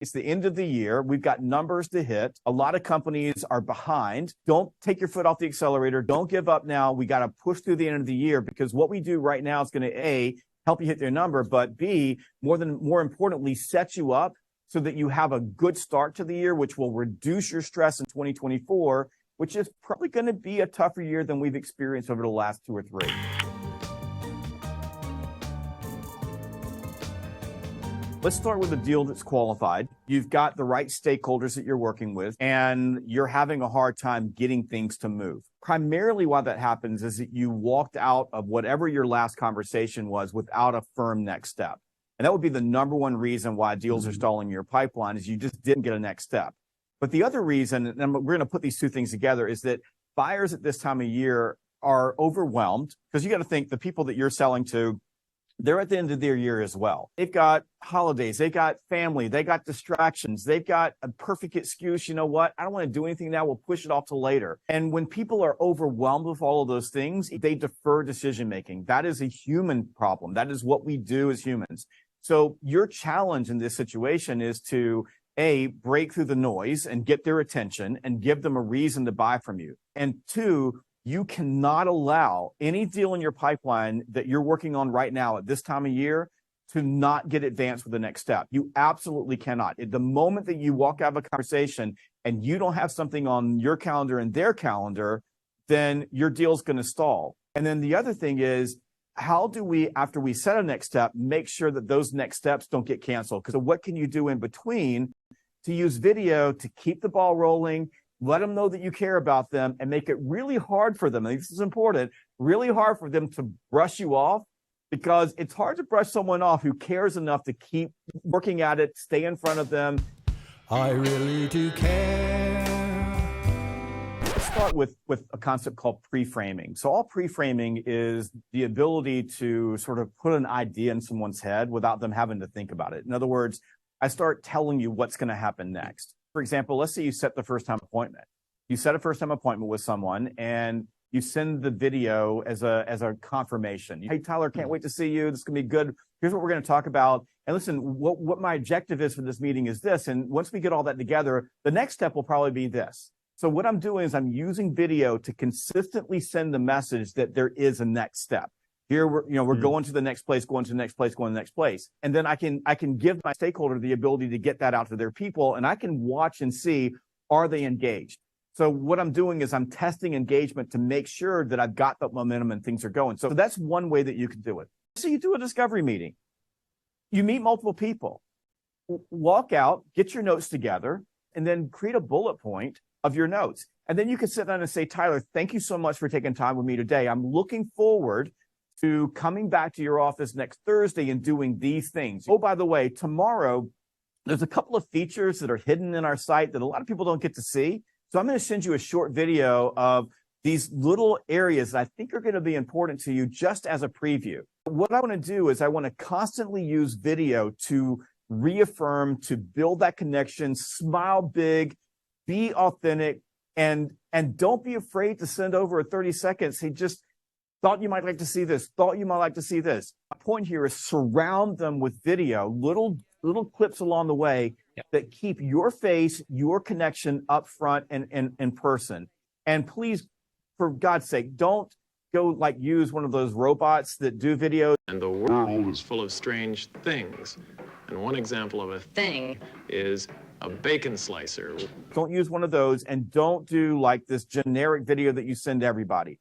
It's the end of the year. We've got numbers to hit. A lot of companies are behind. Don't take your foot off the accelerator. Don't give up now. We got to push through the end of the year, because what we do right now is going to, A, help you hit your number, but B, more importantly, set you up so that you have a good start to the year, which will reduce your stress in 2024, which is probably going to be a tougher year than we've experienced over the last 2 or 3. Let's start with a deal that's qualified. You've got the right stakeholders that you're working with, and you're having a hard time getting things to move. Primarily why that happens is that you walked out of whatever your last conversation was without a firm next step. And that would be the number one reason why deals are stalling in your pipeline, is you just didn't get a next step. But the other reason, and we're going to put these two things together, is that buyers at this time of year are overwhelmed, because you got to think the people that you're selling to, they're at the end of their year as well. They've got holidays, they got family, they got distractions, they've got a perfect excuse. You know what? I don't want to do anything now. We'll push it off till later. And when people are overwhelmed with all of those things, they defer decision making. That is a human problem. That is what we do as humans. So your challenge in this situation is to, A, break through the noise and get their attention and give them a reason to buy from you. And 2, you cannot allow any deal in your pipeline that you're working on right now at this time of year to not get advanced with the next step. You absolutely cannot. At the moment that you walk out of a conversation and you don't have something on your calendar and their calendar, then your deal's going to stall. And then the other thing is, how do we, after we set a next step, make sure that those next steps don't get canceled? Because what can you do in between to use video to keep the ball rolling, let them know that you care about them, and make it really hard for them. And this is important, really hard for them to brush you off, because it's hard to brush someone off who cares enough to keep working at it, stay in front of them. I really do care. Let's start with a concept called pre-framing. So all pre-framing is the ability to sort of put an idea in someone's head without them having to think about it. In other words, I start telling you what's going to happen next. For example, let's say you set the first-time appointment. You set a first-time appointment with someone, and you send the video as a confirmation. Hey, Tyler, can't wait to see you. This is going to be good. Here's what we're going to talk about. And listen, what my objective is for this meeting is this. And once we get all that together, the next step will probably be this. So what I'm doing is I'm using video to consistently send the message that there is a next step. Here we're going to the next place, going to the next place, going to the next place. And then I can give my stakeholder the ability to get that out to their people, and I can watch and see, are they engaged? So what I'm doing is I'm testing engagement to make sure that I've got that momentum and things are going. So that's one way that you can do it. So you do a discovery meeting. You meet multiple people. Walk out, get your notes together, and then create a bullet point of your notes. And then you can sit down and say, Tyler, thank you so much for taking time with me today. I'm looking forward to coming back to your office next Thursday and doing these things. Oh, by the way, tomorrow, there's a couple of features that are hidden in our site that a lot of people don't get to see. So I'm going to send you a short video of these little areas that I think are going to be important to you, just as a preview. What I want to do is I want to constantly use video to reaffirm, to build that connection, smile big, be authentic, and don't be afraid to send over a 30 seconds. Hey, just thought you might like to see this, thought you might like to see this. My point here is surround them with video, little clips along the way that keep your face, your connection up front and in person. And please, for God's sake, don't go use one of those robots that do videos. And the world is full of strange things. And one example of a thing is a bacon slicer. Don't use one of those, and don't do this generic video that you send to everybody.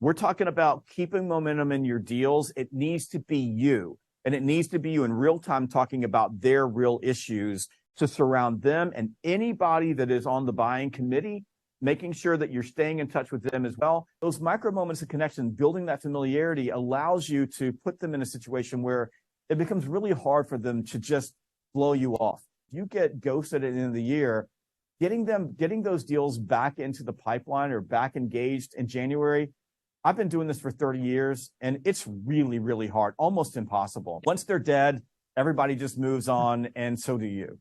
We're talking about keeping momentum in your deals. It needs to be you, and it needs to be you in real time talking about their real issues, to surround them and anybody that is on the buying committee, making sure that you're staying in touch with them as well. Those micro moments of connection, building that familiarity, allows you to put them in a situation where it becomes really hard for them to just blow you off. You get ghosted at the end of the year, getting those deals back into the pipeline or back engaged in January. I've been doing this for 30 years, and it's really, really hard, almost impossible. Once they're dead, everybody just moves on, and so do you.